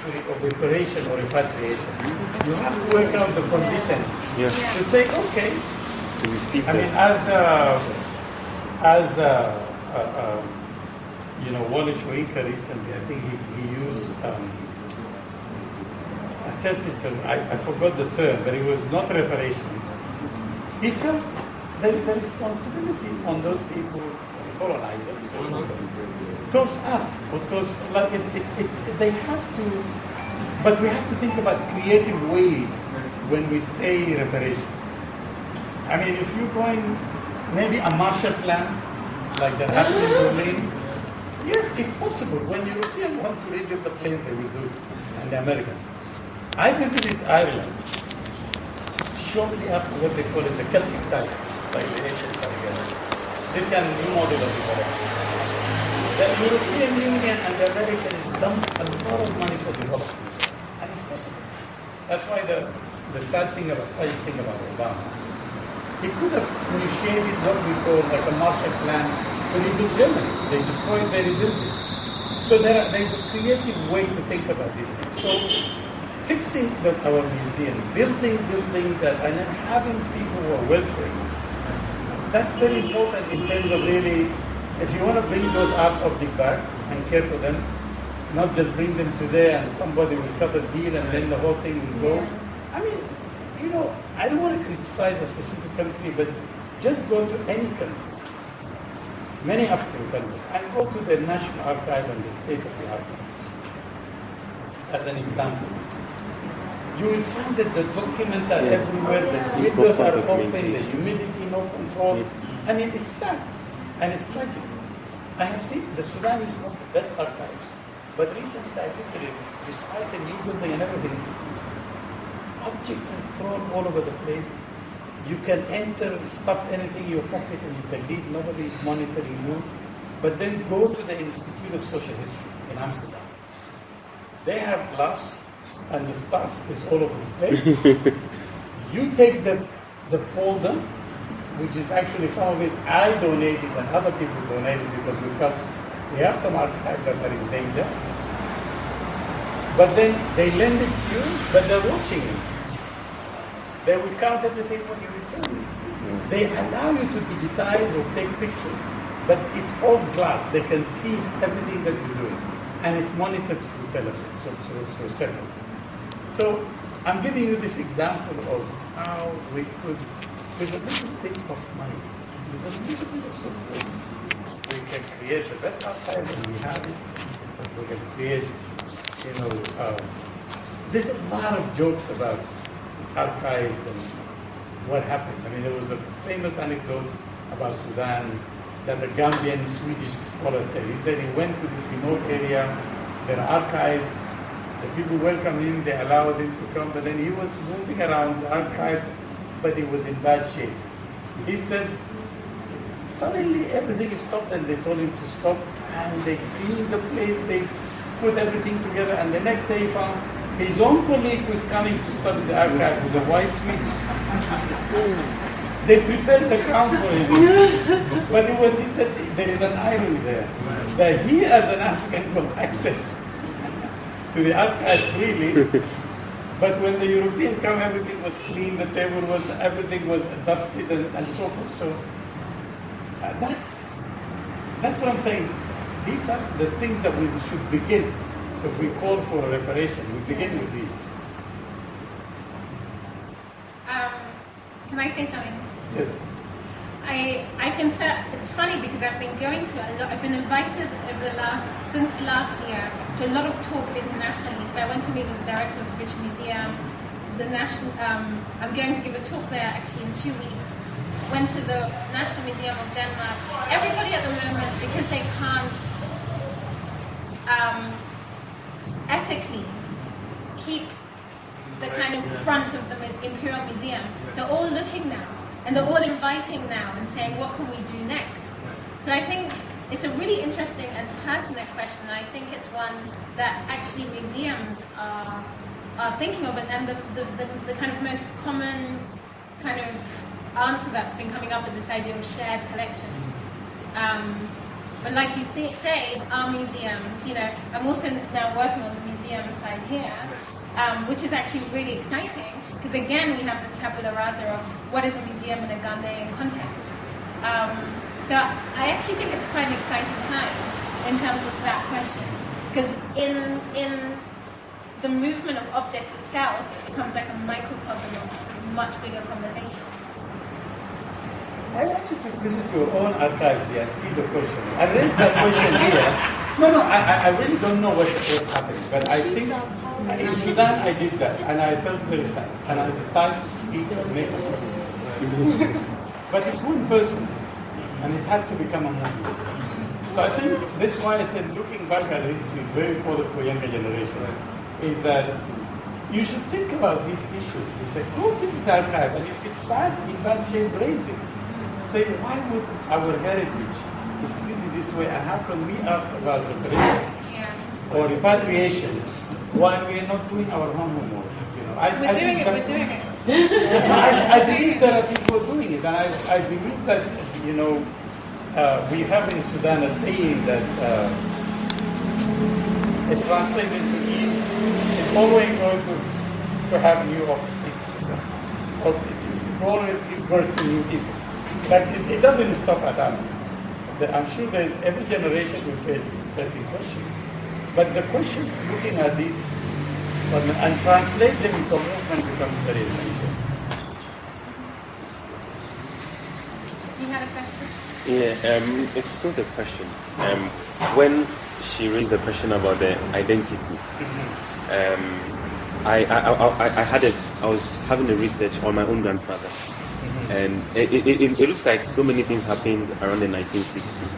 of reparation or repatriation. You have to work out the condition to say, okay. To receive. I mean, Wallace Winker recently, I think he used a certain term. I forgot the term, but it was not reparation. He felt there is a responsibility on those people, colonizers, towards us, or towards, like they have to, but we have to think about creative ways when we say reparation. I mean, if you're going, maybe a Marshall Plan, like that happened in Berlin, yes, it's possible. When Europeans want to rebuild the place, they will do it, and the Americans. I visited Ireland shortly after what they call it the Celtic Tiger, like the ancient tiger. This kind of new model of development. The European Union and the Americans dumped a lot of money for development, and it's possible. That's why the sad thing about Obama. He could have initiated what we call like a Marshall Plan to rebuild Germany. They destroyed, they rebuilt it. So there's a creative way to think about these things. So fixing our museum, building that, and then having people who are well trained. That's very important in terms of really, if you want to bring those art objects back and care for them, not just bring them today and somebody will cut a deal and then the whole thing will go. I mean, I don't want to criticize a specific country, but just go to any country, many African countries, and go to the National Archive and the State of the Archives, as an example. You will find that the documents are everywhere, the windows are open, the humidity, no control. I mean, it's sad, and it's tragic. I have seen the Sudan is one of the best archives, but recently I visited, despite the new building and everything, objects are thrown all over the place. You can enter, stuff anything in your pocket and you can leave, nobody is monitoring you. But then go to the Institute of Social History in Amsterdam. They have glass and the stuff is all over the place. You take the folder, which is actually some of it I donated and other people donated because we felt we have some archives that are in danger. But then they lend it to you, but they're watching you. They will count everything when you return it. They allow you to digitize or take pictures, but it's all glass. They can see everything that you're doing. And it's monitored through television, so separate. So I'm giving you this example of how we could, with a little bit of money, with a little bit of support, we can create the best archives and we have it. We can create, there's a lot of jokes about archives and what happened. I mean, there was a famous anecdote about Sudan that a Gambian Swedish scholar said. He said he went to this remote area, there are archives, the people welcomed him, they allowed him to come, but then he was moving around the archive, but he was in bad shape. He said, suddenly everything stopped and they told him to stop, and they cleaned the place, they put everything together, and the next day he found his own colleague who was coming to study the archive was a white Swedish. They prepared the ground for him. But he said, there is an irony there, that he as an African got access to the archive freely, but when the European came, everything was clean, the table was, everything was dusted and so forth. So that's what I'm saying. These are the things that we should begin. So if we call for a reparation, we begin with these. Can I say something? Yes. I've been it's funny because I've been going to a lot. I've been invited since last year to a lot of talks internationally. So I went to meet with the director of the British Museum. I'm going to give a talk there actually in 2 weeks. Went to the National Museum of Denmark. Everybody at the moment, because they can't ethically keep the kind of front of the Imperial Museum, they're all looking now, and they're all inviting now and saying, what can we do next? So I think it's a really interesting and pertinent question, and I think it's one that actually museums are thinking of, and the kind of most common kind of answer that's been coming up is this idea of shared collections. But like you say, our museums, I'm also now working on the museum side here, which is actually really exciting, because again, we have this tabula rasa of what is a museum in a Ghanaian context. So I actually think it's quite an exciting time in terms of that question, because in the movement of objects itself, it becomes like a microcosm of much bigger conversation. I want you to visit your own archives here and see the question. I raised that question here. No, I really don't know what's happening, but I think in Sudan I did that, and I felt very sad, and I started to speak and make a point. But it's one person, and it has to become a movement. So I think that's why I said looking back at history is very important for younger generation, is that you should think about these issues. It's like, go visit the archive, and if it's in bad shape, raise it. Say, why would our heritage is treated this way, and how can we ask about reparation or repatriation while we are not doing our homework? We're doing it. I believe there are people doing it, and I believe that, we have in Sudan a saying that it translates into Eve is always going to have new offspring. It always gives birth to new people. But it doesn't stop at us. I'm sure that every generation will face certain questions. But the question, looking at this and translate them into a movement becomes very essential. You had a question? Yeah, it's not a question. When she raised the question about the identity, I was having a research on my own grandfather. And it looks like so many things happened around the 1960s.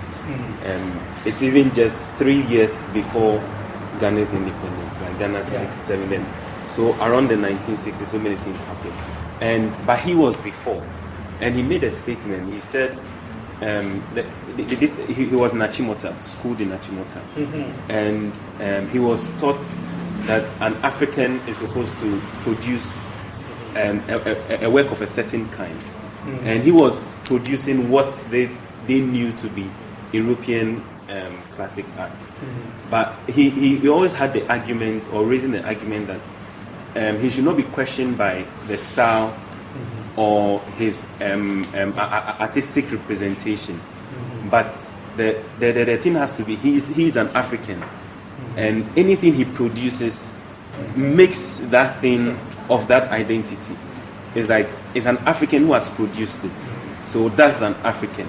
It's even just 3 years before Ghana's independence, like Ghana's 67 then. So around the 1960s, so many things happened. But he was before, and he made a statement. He said he was in Achimota, schooled in Achimota, and he was taught that an African is supposed to produce a work of a certain kind. And he was producing what they knew to be European classic art. But he always had the argument, or raising the argument, that he should not be questioned by the style or his artistic representation. But the thing has to be, he's an African. And anything he produces makes that thing of that identity. It's like, it's an African who has produced it. So that's an African.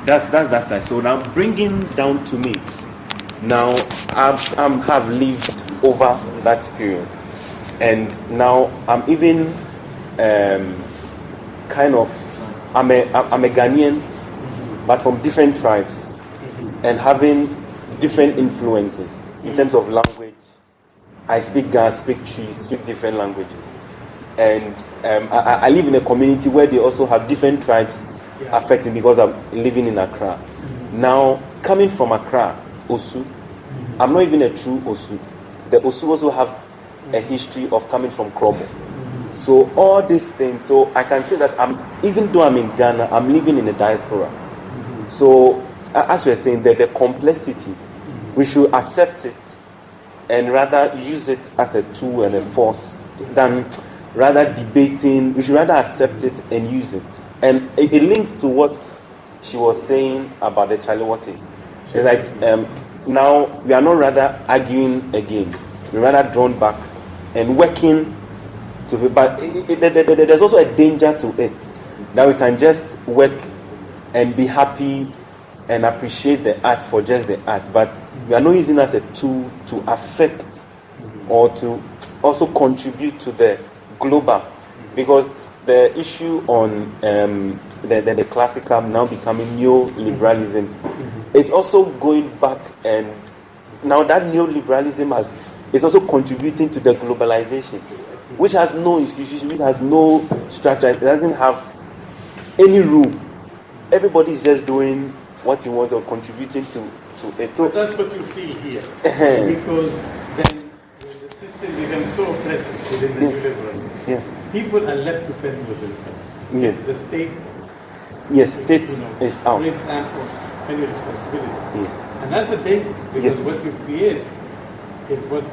That's that side. So now bringing down to me, now I have lived over that period. And now I'm even I'm a Ghanaian, but from different tribes, and having different influences in terms of language. I speak Ga, speak Chi, speak different languages. And I live in a community where they also have different tribes affecting, because I'm living in Accra. Now, coming from Accra, Osu, I'm not even a true Osu. The Osu also have a history of coming from Krobo. So all these things, so I can say that even though I'm in Ghana, I'm living in a diaspora. So as we're saying, the complexities, we should accept it and rather use it as a tool and a force than rather debating. We should rather accept it and use it. And it links to what she was saying about the Chaliwati. It's like now we are not rather arguing again. We're rather drawn back and working to. But there's also a danger to it, that we can just work and be happy and appreciate the art for just the art, but we are not using it as a tool to affect or to also contribute to the global, because the issue on the classical now becoming neoliberalism, it's also going back, and now that neoliberalism is also contributing to the globalization, which has no institution, which has no structure, it doesn't have any rule. Everybody is just doing what he wants or contributing to it. So that's what you feel here. Because then when the system becomes so oppressive within the neoliberal, people are left to fend with themselves. Yes. The state is out. Doesn't stand for any responsibility. And that's a danger, because what you create is what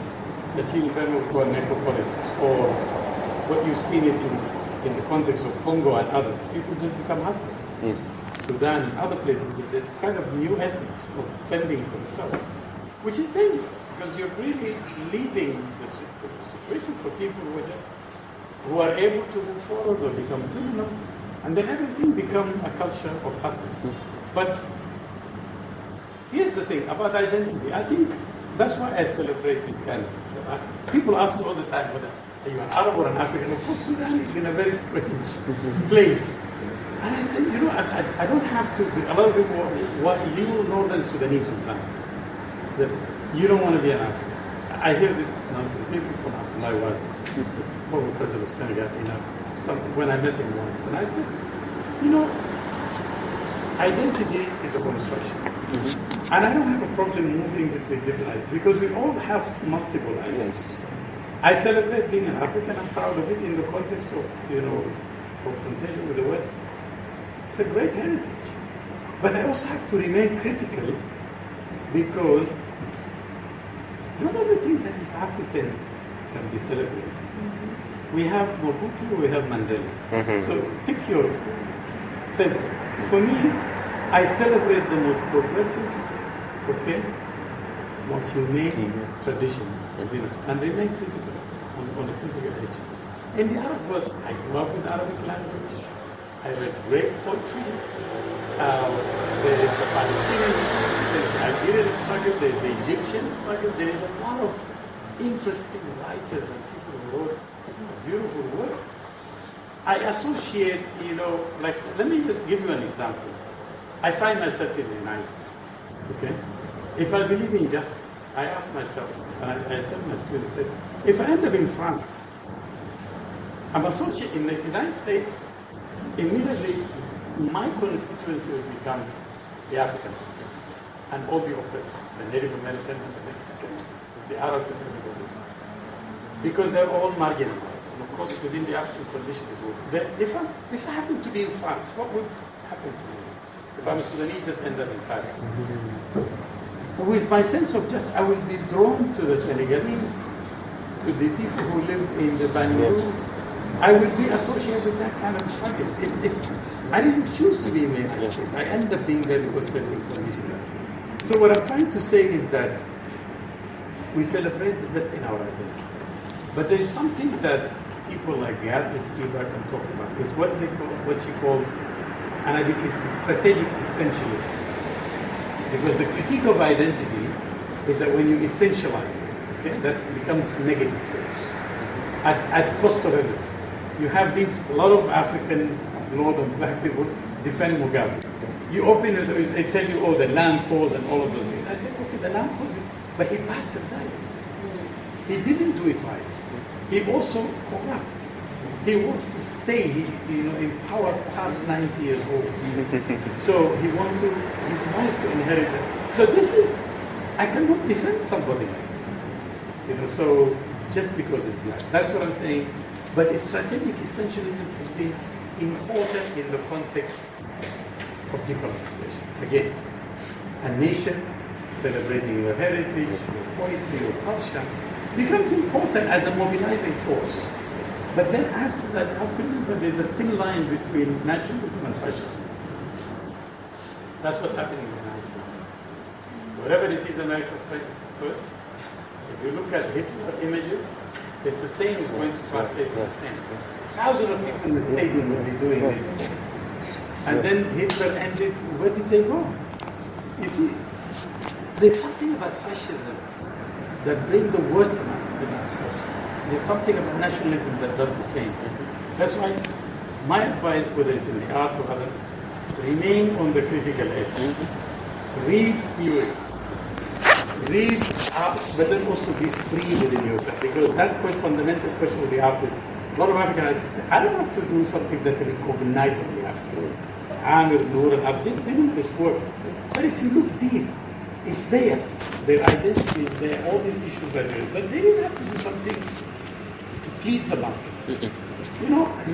the Children would call necropolitics, or what you've seen it in the context of Congo and others. People just become hustlers. Yes. Sudan and other places, is a kind of new ethics of fending for yourself, which is dangerous because you're really leaving the situation for people who are able to move forward or become criminal, and then everything becomes a culture of hustling. But here's the thing about identity. I think that's why I celebrate this kind of. People ask me all the time whether are you an Arab or an African. Of course, Sudan is in a very strange place. And I say, I don't have to be. A lot of people, you northern Sudanese, for example, that you don't want to be an African. I hear this nonsense. People from Abdullah Wade, the former president of Senegal, when I met him once, and I said, identity is a construction. Mm-hmm. And I don't have a problem moving between different identities because we all have multiple identities. Yes. I celebrate being an African. I'm proud of it in the context of, confrontation with the West. It's a great heritage. But I also have to remain critical because not everything that is African can be celebrated. Mm-hmm. We have Mobutu, we have Mandela. Mm-hmm. So pick your favorites. For me, I celebrate the most progressive, most humane tradition and remain critical on a critical edge. In the Arab world, I grew up with Arabic language. I read great poetry. There is the Palestinian struggle, there is the Algerian struggle, there is the Egyptian struggle. There is a lot of interesting writers and people who wrote beautiful work. I associate, let me just give you an example. I find myself in the United States, okay? If I believe in justice, I ask myself, and I tell my students, if I end up in France, I'm associated in the United States, immediately my constituency will become the African states, and all the oppressed, the Native American and the Mexican, the Arabs and everybody, because they're all marginalized. And of course, within the African condition is well. If I happen to be in France, what would happen to me? If I'm a Sudanese, just end up in Paris. With my sense of justice, I will be drawn to the Senegalese, to the people who live in the Banlieue. I will be associated with that kind of struggle. I didn't choose to be in the United States. I ended up being there because certain conditions. So what I'm trying to say is that we celebrate the best in our identity. But there is something that people like Beatrice Spivak can talk about. Is what she calls, and I think it's strategic essentialism. Because the critique of identity is that when you essentialize it, okay, that becomes a negative force at cost of everything. You have a lot of Africans, a lot of black people defend Mugabe. You open it, they tell you, the land cause and all of those things. I said, okay, the land cause, but he bastardized. He didn't do it right. He also corrupt. He wants to stay, in power past 90 years old. So he wants his wife to inherit it. So I cannot defend somebody like this. So just because it's black. That's what I'm saying. But strategic essentialism has been important in the context of decolonization. Again, a nation celebrating your heritage, your poetry, your culture becomes important as a mobilizing force. But then after that, you have to remember there's a thin line between nationalism and fascism. That's what's happening in the United States. Whatever it is, America first. If you look at Hitler images, it's the same is going to translate the same. Thousands of people in the stadium will be doing this. And then Hitler ended, where did they go? You see, there's something about fascism that brings the worst out of us. There's something about nationalism that does the same. That's why my advice, whether it's in the art or other, remain on the critical edge. Read theory. Read art, but then also be free within yourself. Because that fundamental question with the artist, a lot of African artists say, I don't have to do something that's recognizably African. Amir, Noor, and Abdul, they do this work. But if you look deep, it's there. Their identity is there, all these issues are there. But they didn't have to do something to please the market.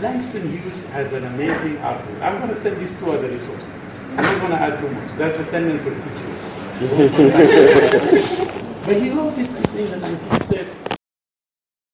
Langston Hughes has an amazing artwork. I'm going to send this to as a resource. I'm not going to add too much. That's the tendency of teachers. But he wrote this in the 1930s.